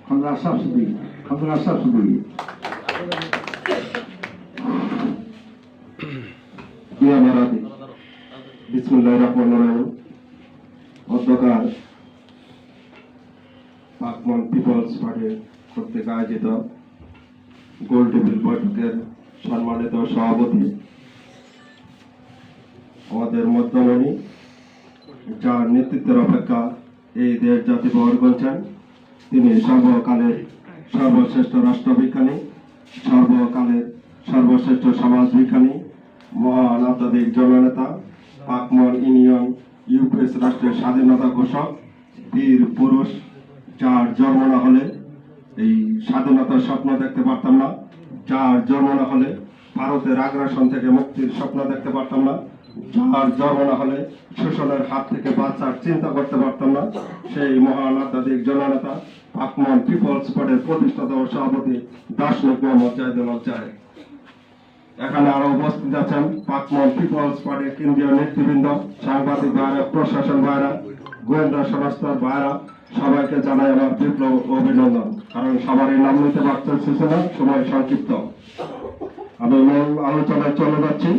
Hamza Subsidy. Hamza Subsidy. Dia Maradi. Bismillahirrahmanirrahim. অধ্যকার পাকমন peoples পার্টির কর্তৃক আয়োজিত গোল টেবিল বৈঠকের সম্মানিত সভাপতি আমাদের মধ্যমণি, যার নেতৃত্বের অপেক্ষা এই দেশ জাতি বহন করছেন, তিনি সর্বকালের সর্বশ্রেষ্ঠ রাষ্ট্রবিজ্ঞানী, সর্বকালের সর্বশ্রেষ্ঠ সমাজবিজ্ঞানী, মহান আধ্যাত্মিক জননেতা, পাকমন ইউনিয়ন ইউপিএস রাষ্ট্রের স্বাধীনতা ঘোষক, বীর পুরুষ, যার জন্ম না হলে এই স্বাধীনতার স্বপ্ন দেখতে পারতাম না, যার জন্ম না হলে ভারতের আগ্রাসন থেকে মুক্তির স্বপ্ন দেখতে পারতাম না, যার জন্ম না হলে শোষণের হাত থেকে বাঁচার চিন্তা করতে পারতাম না, সেই মহান আধ্যাত্মিক জননেতা পাকমন পিপলস পার্টির প্রতিষ্ঠাতা ও সভাপতি দার্শনিক মোহাম্মদ জাহিদুল জাহেদ। এখানে আরো উপস্থিত আছেন পাকমন পিপলস পার্টির কেন্দ্রীয় নেতৃবৃন্দ, সাংবাদিক ভাইরা, প্রশাসন ভাইরা, গোয়েন্দা সংস্থার ভাইরা, সবাইকে জানাই আমার বিপ্লব অভিনন্দন। কারণ সবারই নাম নিতে পারতেছে না, সময় সংক্ষিপ্ত। আমি মূল আলোচনায় চলে যাচ্ছি।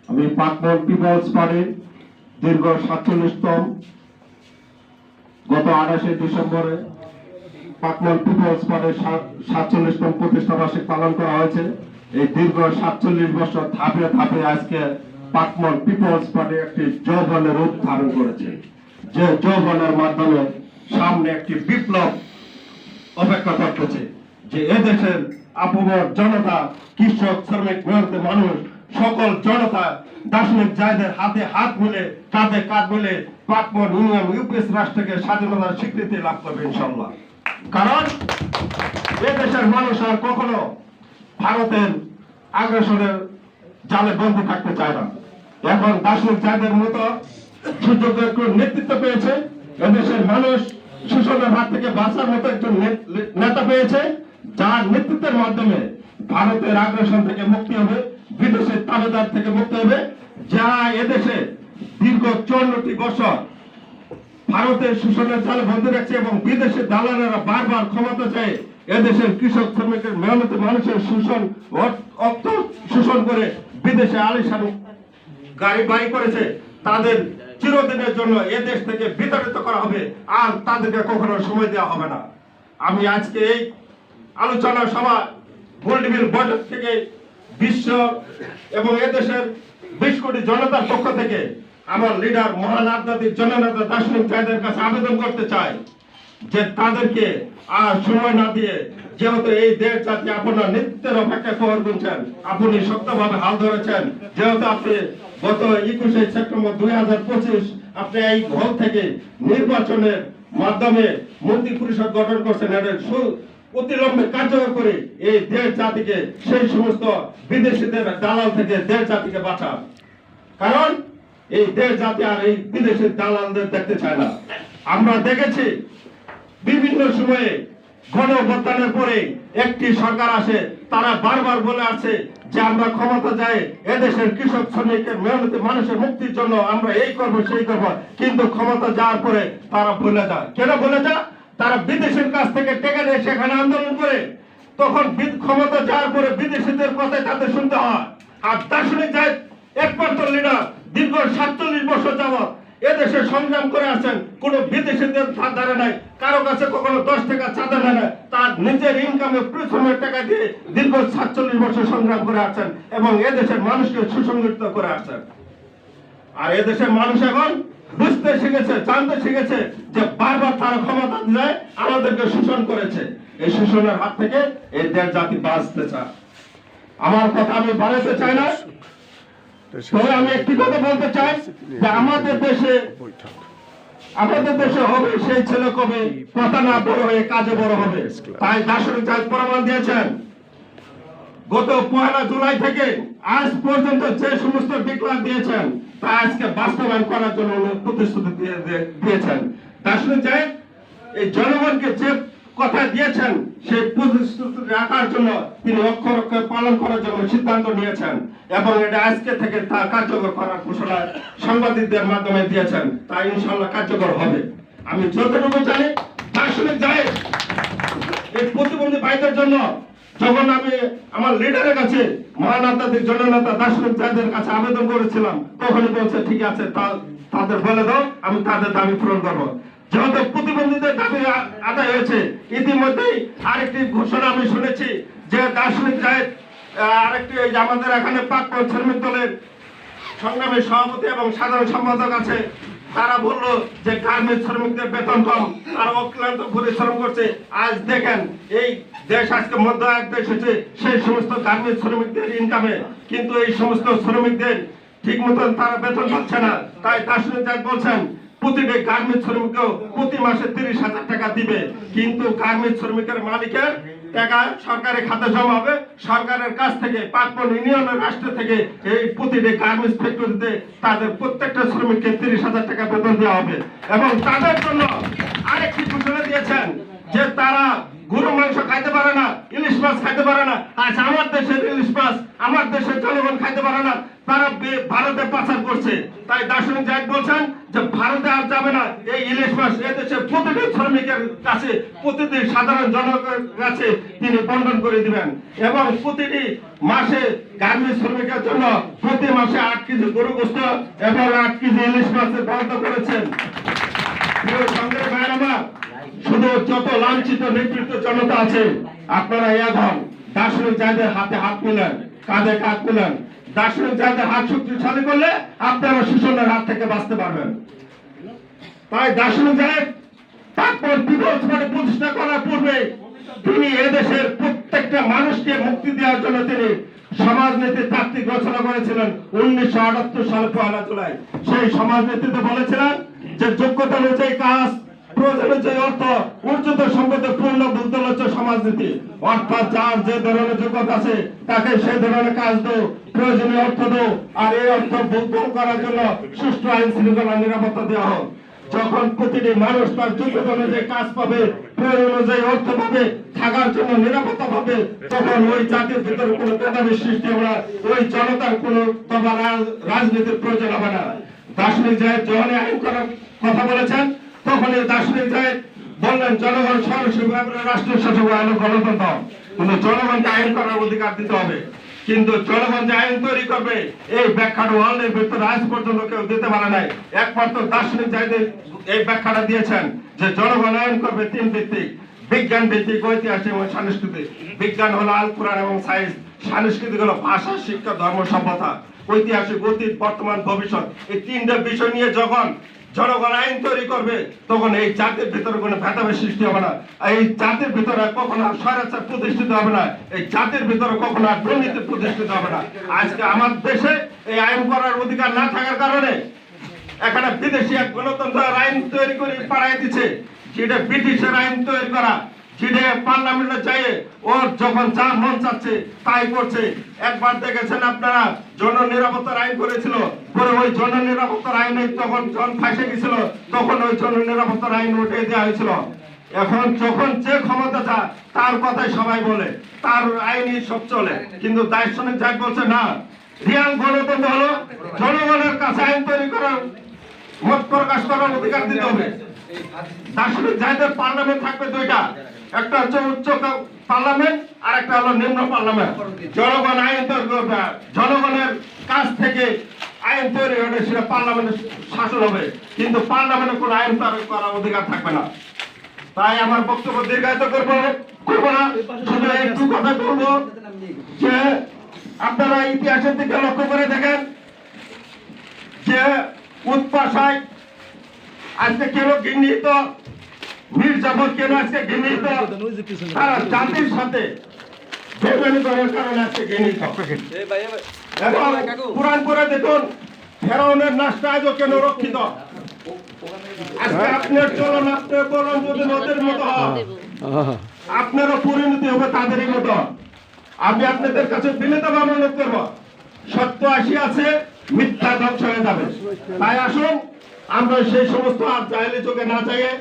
আমি পাকমন পিপলস পার্টির দীর্ঘ 47তম, গত 28 ডিসেম্বরে পাকমন পিপলস পার্টির 47তম প্রতিষ্ঠা বার্ষিক পালন করা হয়েছে। এই দীর্ঘ 47 বছর ধাপে ধাপে আজকে পাকমন পিপলস পার্টি একটি যৌবনের রূপ ধারণ করেছে, যে যৌবনের মাধ্যমে সামনে একটি বিপ্লব অপেক্ষা করতেছে, যে এদেশের আপমর জনতা, কৃষক, শ্রমিক, মেহনতি মানুষ, সকল জনতা দার্শনিক জাহিদের হাতে হাত মিলে, কাঁধে কাঁধ মিলে পাকমন ইউনিয়ন ইউপিএস রাষ্ট্রকে স্বাধীনতার স্বীকৃতি লাভ করবে ইনশাল্লাহ। কারণ এদেশের মানুষ আর কখনো ভারতের আগ্রাসনের জালে বন্দী থাকতে চায় না। এখন দার্শনিক জাহিদের মতো সুযোগ্য একটু নেতৃত্ব পেয়েছে, এদেশের মানুষ শোষণের হাত থেকে বাঁচার মতো একজন নেতা পেয়েছে, যার নেতৃত্বের মাধ্যমে ভারতের আগ্রাসন থেকে মুক্তি হবে, বিদেশের তাবেদার থেকে মুক্তি হবে, যা এদেশে দীর্ঘ 54টি বছর ভারতের শোষণের জালে বন্দী রাখছে এবং বিদেশের দালালেরা বারবার ক্ষমতা চায় এদেশের কৃষক, শ্রমিকের, মেহনতি মানুষের শোষণ, অর্থ শোষণ করে বিদেশে আলিশান গাড়ি বাড়ি করেছে। তাদের চিরদিনের জন্য এদেশ থেকে বিতাড়িত করা হবে, আর তাদেরকে কখনো সময় দেওয়া হবে না। আমি আজকে এই আলোচনা সভা গোল টেবিল বৈঠক থেকে বিশ্ব এবং এদেশের 20 কোটি জনতার পক্ষ থেকে আমার লিডার, মহান আধ্যাত্মিক জননেতা দার্শনিক জাহিদের কাছে আবেদন করতে চাই যে তাদেরকে আর সময় না দিয়ে, যেহেতু এই দেশ জাতি আপনার নেতৃত্বের অপেক্ষা করছেন, আপনি শক্তভাবে হাল ধরেছেন, যেহেতু আপনি গত 21 সেপ্টেম্বর 2025 আপনি এই হল থেকে নির্বাচনের মাধ্যমে মন্ত্রী পরিষদ গঠন করছেন, এর অতিলম্বে কার্যকর করে এই দেশ জাতিকে, সেই সমস্ত বিদেশিদের দালাল থেকে দেশ জাতিকে বাঁচান। কারণ এই দেশ জাতি আর এই বিদেশের দালালদের দেখতে চায় না। আমরা দেখেছি বিভিন্ন সময়ে গণঅভ্যুত্থানের পরে একটি সরকার আসে, তারা বারবার বলে আসছে যে আমরা ক্ষমতা যাই এদেশের কৃষক, শ্রমিকের, মেহনতি মানুষের মুক্তির জন্য আমরা এই করব সেই করব, কিন্তু ক্ষমতা যাওয়ার পরে তারা ভুলে যায়। কেন ভুলে যায়? তারা বিদেশের কাছ থেকে টেকা নিয়ে সেখানে আন্দোলন করে, তখন ক্ষমতা যাওয়ার পরে বিদেশিদের কথাই তাদের শুনতে হয়। আর দার্শনিক জাহিদ একমাত্র লিডার, দীর্ঘ 47 বছর যাবৎ এদেশে সংগ্রাম করে আছেন, কোন বিদেশিদের ধারে নাই, কারো কাছে কখনো 10 টাকা চাঁদা নেয় না, তার নিজের ইনকামে প্রথমের টাকা দিয়ে দীর্ঘ 47 বছর সংগ্রাম করে আছেন এবং এদেশের মানুষকে সুসংগঠিত করে আছেন। আর এদেশের মানুষ এখন বুঝতে শিখেছে, জানতে শিখেছে যে বারবার তারা ক্ষমতা যায় আমাদেরকে শোষণ করেছে। এই শোষণের হাত থেকে এই দেশ জাতি বাঁচতে চায়। আমার কথা আমি বাড়াতে চাই না, তবে আমি একটি কথা বলতে চাই যে আমাদের দেশে হবে সেই ছেলে কবে কথা না বড় হয়ে কাজে বড় হবে। তাই দার্শনিক জাহিদ প্রমাণ দিয়েছেন। গত 1 জুলাই থেকে আজ পর্যন্ত যে সমস্ত ডিক্লার দিয়েছেন তা আজকে বাস্তবায়ন করার জন্য প্রতিশ্রুতি দিয়েছেন। দার্শনিক জাহিদ এই জনগণকে যে কথা দিয়েছেন সেই প্রতিশ্রুতি রাখার জন্য তিনি অক্ষর অক্ষরে পালন করার জন্য সিদ্ধান্ত নিয়েছেন এবং এটা আজকে থেকে তা কার্যকর করার ঘোষণা সাংবাদিকদের মাধ্যমে দিয়েছেন। তাই ইনশাআল্লাহ কার্যকর হবে। আমি যতটুকু জানি জন্য যখন আমি আমার লিডারের কাছে মহানেতাদের জননেতা দার্শনিক যাদের কাছে আবেদন করেছিলাম, তখনই বলছে ঠিক আছে তাদের বলে দাও, আমি তাদের দাবি পূরণ করবো। যেহেতু প্রতিবন্ধীদের দাবি আদায় হয়েছে, ইতিমধ্যেই আরেকটি ঘোষণা আমি শুনেছি যে দার্শনিক জায়েদ আরেকটি এই যে আমাদের এখানে প্রাক্তন শ্রমিক দলের সংগ্রামী সভাপতি এবং সাধারণ সম্পাদক আছে, তারা বললো যে গার্মেন্টস শ্রমিকদের বেতন কম, তারা অক্লান্ত পরিশ্রম করছে। আজ দেখেন এই দেশ আজকে মধ্য এক দেশ হচ্ছে সেই সমস্ত গার্মেন্টস শ্রমিকদের ইনকামে, কিন্তু এই সমস্ত শ্রমিকদের ঠিক মতন তারা বেতন পাচ্ছে না। তাই দার্শনিক জায়েদ বলছেন প্রতিটি গার্মেন্টস শ্রমিককেও প্রতি মাসে 30,000 টাকা দিবে, কিন্তু গার্মেন্টস শ্রমিকের মালিকের টাকা সরকারি খাতে জমা হবে। সরকারের কাছ থেকে প্রাক্তন ইউনিয়নের রাষ্ট্র থেকে এই প্রতিটি গার্মেন্টস ফ্যাক্টরিতে তাদের প্রত্যেকটা শ্রমিককে 30,000 টাকা বেতন দেওয়া হবে। এবং তাদের জন্য আরেকটি ঘোষণা দিয়েছেন যে তারা গরু মাংস খাইতে পারে না, ইলিশ মাছ খাইতে পারে না। আজ আমার দেশের ইলিশ মাছ আমার দেশের জনগণ খাইতে পারে না, তারা ভারতে পাচার করছে। তাই দার্শনিক জায়েদ বলছেন যে ভারতে আর যাবে না এই ইলিশ মাছ, এদেশের প্রতিটি শ্রমিকের কাছে, প্রতিটি সাধারণ জনগণের কাছে তিনি বন্টন করে দিবেন। এবং প্রতিটি মাসে গার্মেন্টস শ্রমিকের জন্য প্রতি মাসে 8 কেজি গরু গোশত এবং 8 কেজি ইলিশ মাছের বরাদ্দ করেছেন। প্রিয় সংগ্রামী ভাইয়েরা, শুধু যত লাঞ্ছিত নেতৃত্ব জনতা আছে, আপনারা এখন দার্শনিক জায়েদের হাতে হাত মিলান, কাঁধে কাঁধ মিলান। দার্শনিক জায়েদের হাত শক্তিশালী করলে আপনারা শোষণের হাত থেকে বাঁচতে পারবেন। তাই দার্শনিক জায়েদ তারপর পিপলস পার্টি প্রতিষ্ঠা করার পূর্বে তিনি এদেশের প্রত্যেকটা মানুষকে মুক্তি দেওয়ার জন্য তিনি সমাজনীতি তাত্ত্বিক রচনা করেছিলেন 1978 সালে 1 জুলাই। সেই সমাজনীতিতে বলেছিলেন যে যোগ্যতা অনুযায়ী কাজ, প্রয়োজনে যে অর্থ, উর্জিত সম্পদে পূর্ণ বুদ্ধ হচ্ছে সমাজনীতি। অর্থাৎ যার যে ধরনের যোগ্যতা আছে তাকে সেই ধরনের কাজ দাও, প্রয়োজনীয় অর্থ দাও, আর এই অর্থ ভোগ করার জন্য সুষ্ঠু আইন শৃঙ্খলা নিরাপত্তা দেওয়া হোক। যখন প্রতিটি মানুষ তার যোগ্যতা অনুযায়ী কাজ পাবে, প্রয়োজন অনুযায়ী অর্থ পাবে, থাকার জন্য নিরাপত্তা পাবে, তখন ওই জাতির ভিতরে কোনো ভেদাভেদ সৃষ্টি হবে না, ওই জনতার কোনো রাজনীতির প্রয়োজন হবে না। দার্শনিক জায়েদ যখন আইন করার কথা বলেছেন, তখন এই দার্শনিক জায়েদ বললেন জনগণ সরাসরি রাষ্ট্র শাসক আইন গণতন্ত্র, কিন্তু জনগণকে আইন করার অধিকার দিতে হবে। কিন্তু জনগণ যে আইন তৈরি করবে এই ব্যাখ্যাটা ওয়ার্ল্ডের ভিতরে আজ পর্যন্ত কেউ দিতে পারে নাই। একমাত্র দার্শনিক জায়েদ এই ব্যাখ্যাটা দিয়েছেন যে জনগণ আইন করবে 3 ভিত্তিক: বিজ্ঞান ভিত্তিক, ঐতিহাসিক এবং সাংস্কৃতিক। বিজ্ঞান হলো আল কোরআন এবং সায়েন্স, সাংস্কৃতিক হলো ভাষা, শিক্ষা, ধর্ম, সভ্যতা, ঐতিহাসিক অতীত, বর্তমান, ভবিষ্যৎ। এই 3টা বিষয় নিয়ে যখন জনগণ আইন তৈরি করবে, তখন এই জাতির ভিতরে কোনো ভেদাভেদ সৃষ্টি হবে না, এই জাতির ভিতরে কখনো স্বৈরাচার প্রতিষ্ঠিত হবে না, এই জাতির ভিতরে কখনো দুর্নীতি প্রতিষ্ঠিত হবে না। আজকে আমার দেশে এই আইন করার অধিকার না থাকার কারণে এখানে বিদেশি এক গণতন্ত্রের আইন তৈরি করে পাঠাই দিচ্ছে, যেটা ব্রিটিশের আইন তৈরি করা, যেটা পার্লামেন্টে যায় ওর যখন যা মন চাচ্ছে তাই করছে। একবার দেখেছেন আপনারা জন নিরাপত্তার আইন করেছিল, পরে ওই জন নিরাপত্তার আইনে তখন জন ফাঁসে গেছিল, তখন ওই জন নিরাপত্তার আইন উঠিয়ে দেওয়া হয়েছিল। এখন যখন যে ক্ষমতা তার কথাই সবাই বলে, তার আইনই সব চলে। কিন্তু দার্শনিক জায়েদ বলছে না, রিয়াল গণতন্ত্র হলো জনগণের কাছে আইন তৈরি করার, মত প্রকাশ করার অধিকার দিতে হবে। দার্শনিক জায়েদের পার্লামেন্ট থাকবে 2টা, একটা হচ্ছে উচ্চ পার্লামেন্ট আর একটা হলো নিম্ন পার্লামেন্ট। জনগণ আইন তৈরি করবে, জনগণের কাছ থেকে আইন তৈরি হলে সেটা পার্লামেন্টের শাসন হবে, কিন্তু পার্লামেন্টে কোনো আইন তৈরি করার অধিকার থাকবে না। তাই আমার বক্তব্য দীর্ঘায়িত করবো না, শুধু একটু কথা বলবো যে আপনারা ইতিহাসের দিকে লক্ষ্য করে দেখেন যে উৎপাশায় আজকে কেন ঘৃণিত, মীর জাফর কেন আজকে ঘৃণিত, তারা জাতির সাথে বেমানি করার কারণে আজকে ঘৃণিত। এবং পুরাণ পড়ে দেখুন ফেরাউনের নাশটা আজও কেন রক্ষিত। আজকে আপনার চলন, আপনার বলন যদি নদের মতো হয়, আপনারও পরিণতি হবে তাদেরই মতো। আমি আপনাদের কাছে বিনীতভাবে অনুরোধ করব, সত্য আসিয়াছে, মিথ্যা ধ্বংস হয়ে যাবে। তাই আসুন আমরা সেই সমস্ত আর জাহেলি যুগে না চাইয়ে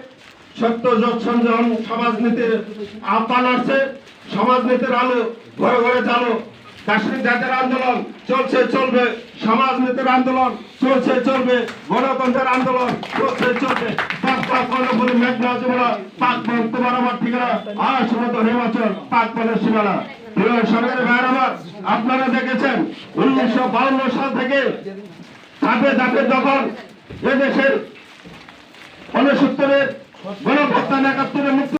সত্য সংযম সমাজনীতির আহ্বান আসছে, সমাজনীতির আলো ঘরে ঘরে চালো। দার্শনিক জাতির আন্দোলন চলছে, চলবে, সমাজনীতির আন্দোলন চলছে চলবে, গণতন্ত্রের আন্দোলন চলছে চলবে। কর্ণফুলী মেঘনা যমুনা পাকবন তোমার আমার ঠিকানা, আর সমত হিমাচল পাকবনের সীমানা। প্রিয় সরকারি ভাইয়ের আমার, আপনারা দেখেছেন 1952 সাল থেকে ধাপে ধাপে যখন এদেশের 69-এর গণপ্রস্থান 71-এর মুক্তি